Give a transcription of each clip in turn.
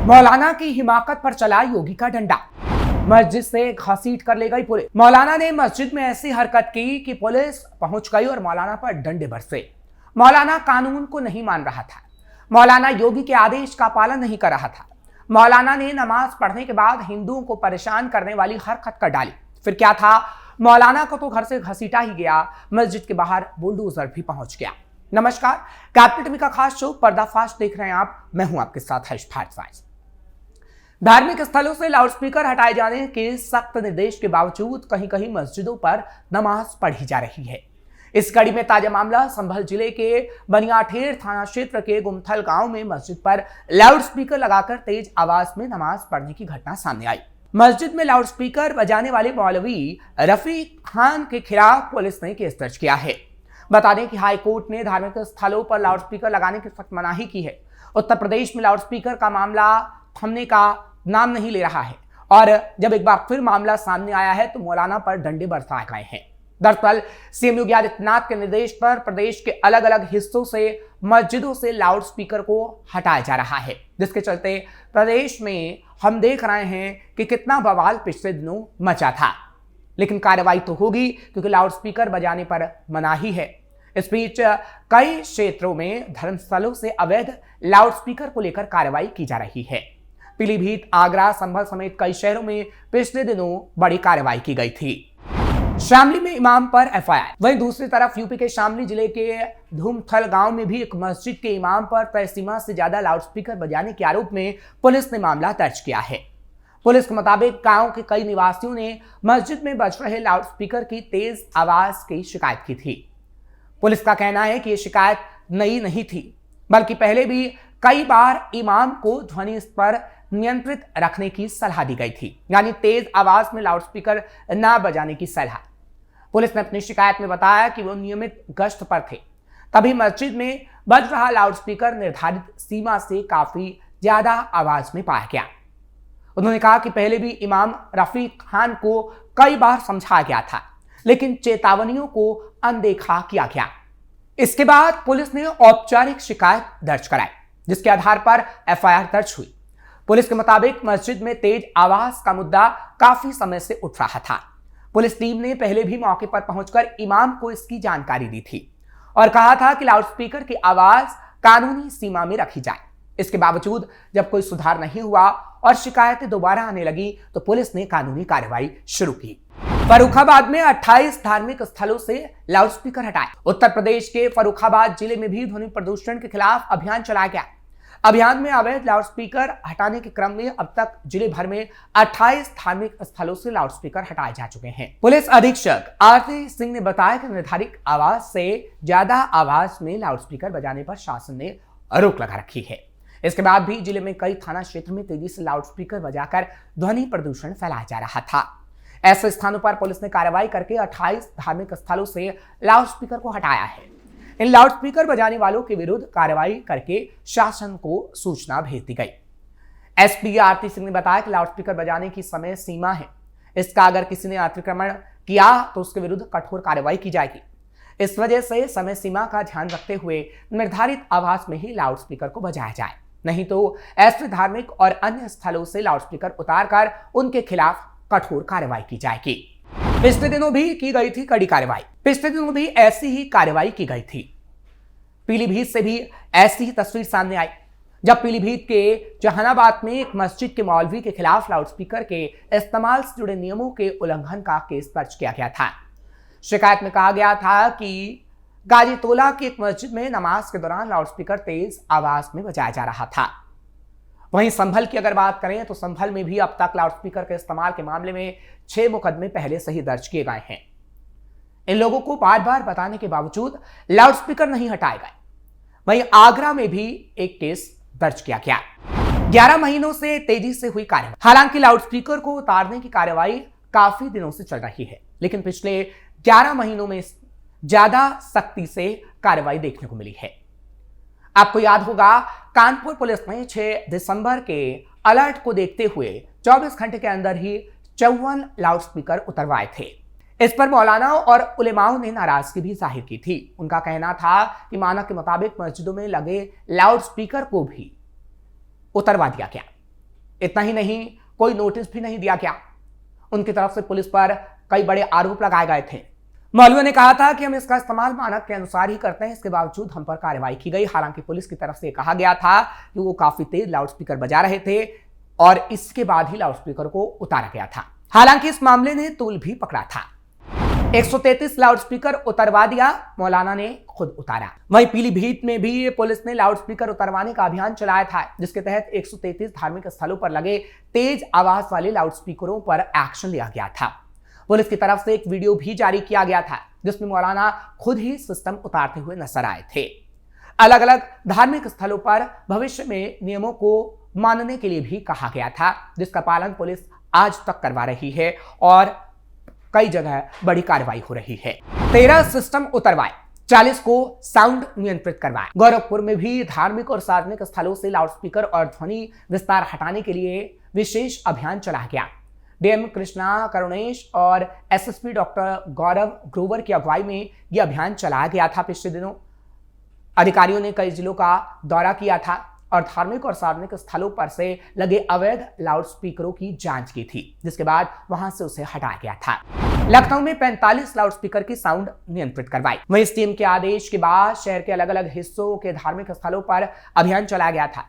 मौलाना की हिमाकत पर चला योगी का डंडा, मस्जिद से घसीट कर ले गई पुलिस। मौलाना ने मस्जिद में ऐसी हरकत की कि पुलिस पहुंच गई और मौलाना पर डंडे बरसे। मौलाना कानून को नहीं मान रहा था, मौलाना योगी के आदेश का पालन नहीं कर रहा था। मौलाना ने नमाज पढ़ने के बाद हिंदुओं को परेशान करने वाली हरकत कर डाली। फिर क्या था, मौलाना को तो घर से घसीटा ही गया, मस्जिद के बाहर बुलडोजर भी पहुंच गया। नमस्कार, कैपिटल टीवी का खास शो पर्दाफाश देख रहे हैं आप। मैं हूं आपके साथ हर्ष भारद्वाज। धार्मिक स्थलों से लाउडस्पीकर हटाए जाने के सख्त निर्देश के बावजूद कहीं कहीं मस्जिदों पर नमाज पढ़ी जा रही है। इस कड़ी में ताजा मामला संभल जिले के बनियाठेर थाना क्षेत्र के गुमथल गांव में मस्जिद पर लाउडस्पीकर लगाकर तेज आवाज में नमाज पढ़ने की घटना सामने आई। मस्जिद में लाउडस्पीकर बजाने वाले मौलवी रफी खान के खिलाफ पुलिस ने केस दर्ज किया है। बता दें कि हाई कोर्ट ने धार्मिक स्थलों पर लाउडस्पीकर लगाने की सख्त मनाही की है। उत्तर प्रदेश में लाउडस्पीकर का मामला थमने का नाम नहीं ले रहा है और जब एक बार फिर मामला सामने आया है तो मौलाना पर डंडे बरसाए गए हैं। दरअसल सीएम योगी आदित्यनाथ के निर्देश पर प्रदेश के अलग अलग हिस्सों से मस्जिदों से लाउडस्पीकर को हटाया जा रहा है, जिसके चलते प्रदेश में हम देख रहे हैं कि कितना बवाल पिछले दिनों मचा था। लेकिन कार्रवाई तो होगी क्योंकि लाउडस्पीकर बजाने पर मनाही है। इस बीच कई क्षेत्रों में धर्मस्थलों से अवैध लाउडस्पीकर को लेकर कार्रवाई की जा रही है। पीलीभीत, आगरा, संभल समेत कई शहरों में पिछले दिनों बड़ी कार्रवाई की गई थी। शामली में इमाम पर एफआईआर। वहीं दूसरी तरफ यूपी के शामली जिले के धूमथल गांव में भी एक मस्जिद के इमाम पर तय सीमा से ज्यादा लाउडस्पीकर बजाने के आरोप में पुलिस ने मामला दर्ज किया है। पुलिस के मुताबिक गांव के कई निवासियों ने मस्जिद में बज रहे लाउडस्पीकर की तेज आवाज की शिकायत की थी। पुलिस का कहना है कि यह शिकायत नई नहीं थी, बल्कि पहले भी कई बार इमाम को ध्वनि स्तर नियंत्रित रखने की सलाह दी गई थी, यानी तेज आवाज में लाउडस्पीकर न बजाने की सलाह। पुलिस ने अपनी शिकायत में बताया कि वो नियमित गश्त पर थे, तभी मस्जिद में बज रहा लाउडस्पीकर निर्धारित सीमा से काफी ज्यादा आवाज में पाया गया। उन्होंने कहा कि पहले भी इमाम रफी खान को कई बार समझाया गया था, लेकिन चेतावनियों को अनदेखा किया गया। इसके बाद पुलिस ने औपचारिक शिकायत दर्ज कराई, जिसके आधार पर एफआईआर दर्ज हुई। पुलिस के मुताबिक मस्जिद में तेज आवाज का मुद्दा काफी समय से उठ रहा था। पुलिस टीम ने पहले भी मौके पर पहुंचकर इमाम को इसकी जानकारी दी थी और कहा था कि लाउडस्पीकर की आवाज कानूनी सीमा में रखी जाए। इसके बावजूद जब कोई सुधार नहीं हुआ और शिकायतें दोबारा आने लगी तो पुलिस ने कानूनी कार्रवाई शुरू की। फर्रुखाबाद में 28 धार्मिक स्थलों से लाउडस्पीकर हटाए। उत्तर प्रदेश के फर्रुखाबाद जिले में भी ध्वनि प्रदूषण के खिलाफ अभियान चलाया गया। अभियान में अवैध लाउडस्पीकर हटाने के क्रम में अब तक जिले भर में 28 धार्मिक स्थलों से लाउडस्पीकर हटाए जा चुके हैं। पुलिस अधीक्षक आरती सिंह ने बताया कि निर्धारित आवाज से ज्यादा आवाज में लाउडस्पीकर बजाने पर शासन ने रोक लगा रखी है। इसके बाद भी जिले में कई थाना क्षेत्र में तेजी से लाउडस्पीकर बजाकर ध्वनि प्रदूषण फैलाया जा रहा था। ऐसे स्थानों पर पुलिस ने कार्रवाई करके 28 धार्मिक स्थलों से लाउडस्पीकर को हटाया है। इन लाउडस्पीकर बजाने वालों के विरुद्ध कार्रवाई करके शासन को सूचना भेज दी गई। एसपी आरती सिंह ने बताया कि लाउडस्पीकर बजाने की समय सीमा है, इसका अगर किसी ने अतिक्रमण किया तो उसके विरुद्ध कठोर कार्रवाई की जाएगी। इस वजह से समय सीमा का ध्यान रखते हुए निर्धारित आवाज में ही लाउडस्पीकर को बजाया जाए, नहीं तो ऐसे धार्मिक और अन्य स्थलों से लाउडस्पीकर उतारकर उनके खिलाफ कठोर कार्रवाई की जाएगी। पिछले दिनों भी की गई थी कड़ी कार्रवाई। पिछले दिनों भी ऐसी ही कार्रवाई की गई थी। पीलीभीत से भी ऐसी ही तस्वीर सामने आई, जब पीलीभीत के जहानाबाद में एक मस्जिद के मौलवी के खिलाफ लाउडस्पीकर के इस्तेमाल से जुड़े नियमों के उल्लंघन का केस दर्ज किया गया था। शिकायत में कहा गया था कि गाजीतोला की एक मस्जिद में नमाज के दौरान लाउडस्पीकर तेज आवाज में बजाया जा रहा था। वहीं संभल की अगर बात करें तो संभल में भी अब तक लाउडस्पीकर के इस्तेमाल के मामले में 6 मुकदमे पहले से ही दर्ज किए गए हैं। इन लोगों को बार बार बताने के बावजूद लाउडस्पीकर नहीं हटाए गए। वहीं आगरा में भी एक केस दर्ज किया गया। 11 महीनों से तेजी से हुई कार्रवाई। हालांकि लाउडस्पीकर को उतारने की कार्रवाई काफी दिनों से चल रही है, लेकिन पिछले 11 महीनों में ज्यादा सख्ती से कार्रवाई देखने को मिली है। आपको याद होगा, कानपुर पुलिस ने 6 दिसंबर के अलर्ट को देखते हुए 24 घंटे के अंदर ही 54 लाउडस्पीकर उतरवाए थे। इस पर मौलाना और उलेमाओं ने नाराजगी भी जाहिर की थी। उनका कहना था कि मानक के मुताबिक मस्जिदों में लगे लाउडस्पीकर को भी उतरवा दिया गया। इतना ही नहीं, कोई नोटिस भी नहीं दिया गया। उनकी तरफ से पुलिस पर कई बड़े आरोप लगाए गए थे। मौलवियों ने कहा था कि हम इसका इस्तेमाल मानक के अनुसार ही करते हैं, इसके बावजूद हम पर कार्रवाई की गई। हालांकि पुलिस की तरफ से कहा गया था कि वो काफी तेज लाउडस्पीकर बजा रहे थे और इसके बाद ही लाउडस्पीकर को उतारा गया था। हालांकि इस मामले ने तूल भी पकड़ा था। 133 लाउडस्पीकर उतरवा दिया, मौलाना ने खुद उतारा। वहीं पीलीभीत में भी पुलिस ने लाउडस्पीकर उतरवाने का अभियान चलाया था, जिसके तहत 133 धार्मिक स्थलों पर लगे तेज आवाज वाले लाउडस्पीकरों पर एक्शन लिया गया था। पुलिस की तरफ से एक वीडियो भी जारी किया गया था, जिसमें मौलाना खुद ही सिस्टम उतारते हुए नजर आए थे। अलग अलग धार्मिक स्थलों पर भविष्य में नियमों को मानने के लिए भी कहा गया था, जिसका पालन पुलिस आज तक करवा रही है और कई जगह बड़ी कार्रवाई हो रही है। 13 सिस्टम उतरवाए, 40 को साउंड नियंत्रित करवाए। गोरखपुर में भी धार्मिक और सार्वजनिक स्थलों से लाउडस्पीकर और ध्वनि विस्तार हटाने के लिए विशेष अभियान चलाया गया। डीएम कृष्णा करुणेश और एसएसपी डॉक्टर गौरव ग्रोवर की अगुवाई में यह अभियान चलाया गया था। पिछले दिनों अधिकारियों ने कई जिलों का दौरा किया था और धार्मिक और सार्वजनिक स्थलों पर से लगे अवैध लाउडस्पीकरों की जांच की थी, जिसके बाद वहां से उसे हटाया गया था। लखनऊ में 45 लाउडस्पीकर की साउंड नियंत्रित करवाई। वहीं इस टीम के आदेश के बाद शहर के अलग अलग हिस्सों के धार्मिक स्थलों पर अभियान चलाया गया था।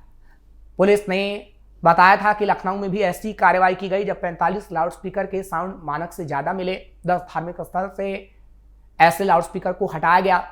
पुलिस ने बताया था कि लखनऊ में भी ऐसी कार्रवाई की गई जब 45 लाउडस्पीकर के साउंड मानक से ज्यादा मिले। 10 धार्मिक स्थल से ऐसे लाउडस्पीकर को हटाया गया।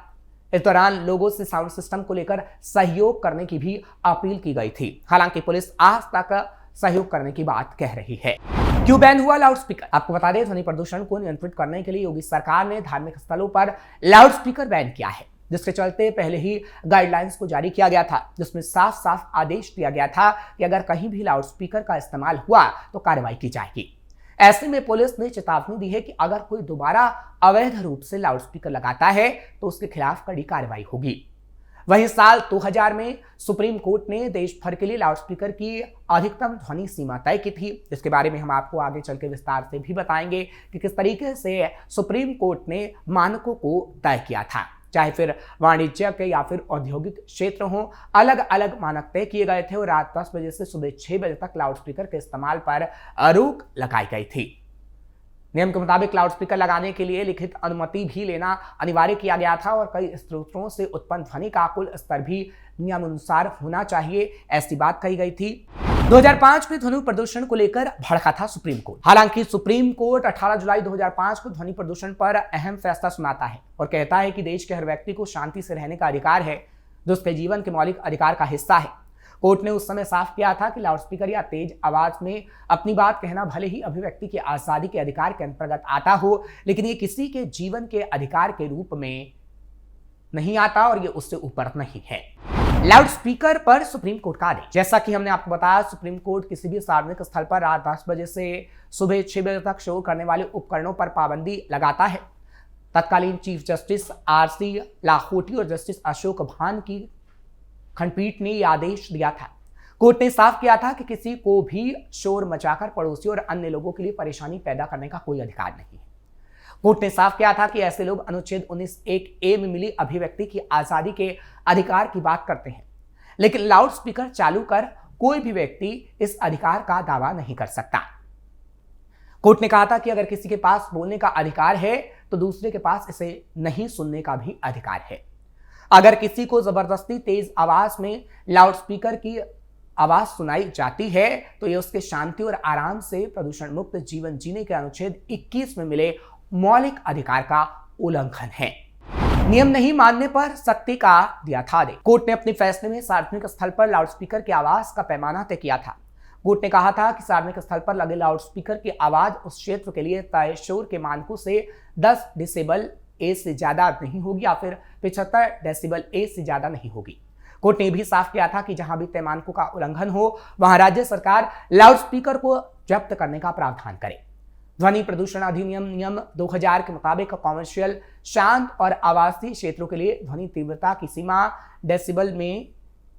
इस दौरान लोगों से साउंड सिस्टम को लेकर सहयोग करने की भी अपील की गई थी। हालांकि पुलिस आज तक सहयोग करने की बात कह रही है। क्यों बैन हुआ लाउडस्पीकर? आपको बता दें, ध्वनि प्रदूषण को नियंत्रित करने के लिए योगी सरकार ने धार्मिक स्थलों पर लाउडस्पीकर बैन किया है, जिसके चलते पहले ही गाइडलाइंस को जारी किया गया था, जिसमें साफ साफ आदेश दिया गया था कि अगर कहीं भी लाउडस्पीकर का इस्तेमाल हुआ तो कार्रवाई की जाएगी। ऐसे में पुलिस ने चेतावनी दी है कि अगर कोई दोबारा अवैध रूप से लाउडस्पीकर लगाता है तो उसके खिलाफ कड़ी कार्रवाई होगी। वहीं साल 2000 में सुप्रीम कोर्ट ने देश भर के लिए लाउडस्पीकर की अधिकतम ध्वनि सीमा तय की थी, जिसके बारे में हम आपको आगे चल के विस्तार से भी बताएंगे कि किस तरीके से सुप्रीम कोर्ट ने मानकों को तय किया था। चाहे फिर वाणिज्यिक या फिर औद्योगिक क्षेत्र हो, अलग अलग मानक तय किए गए थे और रात 10 बजे से सुबह 6 बजे तक लाउडस्पीकर के इस्तेमाल पर रोक लगाई गई थी। नियम के मुताबिक लाउडस्पीकर लगाने के लिए लिखित अनुमति भी लेना अनिवार्य किया गया था और कई स्रोतों से उत्पन्न ध्वनि का कुल स्तर भी नियमानुसार होना चाहिए, ऐसी बात कही गई थी। 2005 में ध्वनि प्रदूषण को लेकर भड़का था सुप्रीम कोर्ट। हालांकि सुप्रीम कोर्ट 18 जुलाई 2005 को ध्वनि प्रदूषण पर अहम फैसला सुनाता है और कहता है कि देश के हर व्यक्ति को शांति से रहने का अधिकार है, जो उसके जीवन के मौलिक अधिकार का हिस्सा है। कोर्ट ने उस समय साफ किया था कि लाउडस्पीकर या तेज आवाज में अपनी बात कहना भले ही अभिव्यक्ति की आजादी के अधिकार के अंतर्गत आता हो, लेकिन ये किसी के जीवन के अधिकार के रूप में नहीं आता और ये उससे ऊपर नहीं है। लाउडस्पीकर पर सुप्रीम कोर्ट का आदेश। जैसा कि हमने आपको बताया, सुप्रीम कोर्ट किसी भी सार्वजनिक स्थल पर रात 10 बजे से सुबह 6 बजे तक शोर करने वाले उपकरणों पर पाबंदी लगाता है। तत्कालीन चीफ जस्टिस आरसी लाहोटी और जस्टिस अशोक भान की खंडपीठ ने यह आदेश दिया था। कोर्ट ने साफ किया था कि किसी को भी शोर मचाकर पड़ोसी और अन्य लोगों के लिए परेशानी पैदा करने का कोई अधिकार नहीं है। कोर्ट ने साफ किया था कि ऐसे लोग अनुच्छेद 19(1)(a) में मिली अभिव्यक्ति की आजादी के अधिकार की बात करते हैं, लेकिन लाउडस्पीकर चालू कर कोई भी व्यक्ति इस अधिकार का दावा नहीं कर सकता। कोर्ट ने कहा था कि अगर किसी के पास बोलने का अधिकार है तो दूसरे के पास इसे नहीं सुनने का भी अधिकार है। अगर किसी को जबरदस्ती तेज आवाज में लाउडस्पीकर की आवाज सुनाई जाती है तो यह उसके शांति और आराम से प्रदूषण मुक्त जीवन जीने के अनुच्छेद 21 में मिले मौलिक अधिकार का उल्लंघन है। नियम नहीं मानने पर सख्ती का दिया था आदेश। कोर्ट ने अपने फैसले में सार्वजनिक स्थल पर लाउडस्पीकर की आवाज का पैमाना तय किया था। कोर्ट ने कहा था कि सार्वजनिक स्थल पर लगे लाउडस्पीकर की आवाज उस क्षेत्र के लिए तय शोर के मानकों से 10 डेसिबल ए से ज्यादा नहीं होगी या फिर 75 डेसिबल ए से ज्यादा नहीं होगी। कोर्ट ने भी साफ किया था कि जहां भी तय मानकों का उल्लंघन हो वहां राज्य सरकार लाउडस्पीकर को जब्त करने का प्रावधान करे। ध्वनि प्रदूषण अधिनियम नियम 2000 के मुताबिक कॉमर्शियल, शांत और आवासीय क्षेत्रों के लिए ध्वनि तीव्रता की सीमा डेसिबल में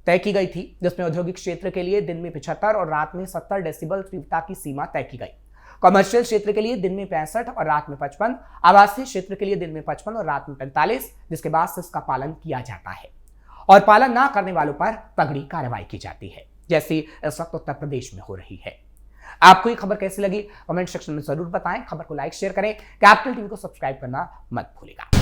तय की गई थी, जिसमें औद्योगिक क्षेत्र के लिए दिन में 75 और रात में 70 डेसिबल तीव्रता की सीमा तय की गई। कमर्शियल क्षेत्र के लिए दिन में 65 और रात में 55, आवासीय क्षेत्र के लिए दिन में 55 और रात में 45, जिसके बाद से इसका पालन किया जाता है और पालन ना करने वालों पर तगड़ी कार्रवाई की जाती है। जैसी इस वक्त उत्तर प्रदेश में हो रही है। आपको ये खबर कैसी लगी कमेंट सेक्शन में जरूर बताएं। खबर को लाइक शेयर करें, कैपिटल टीवी को सब्सक्राइब करना मत भूलिएगा।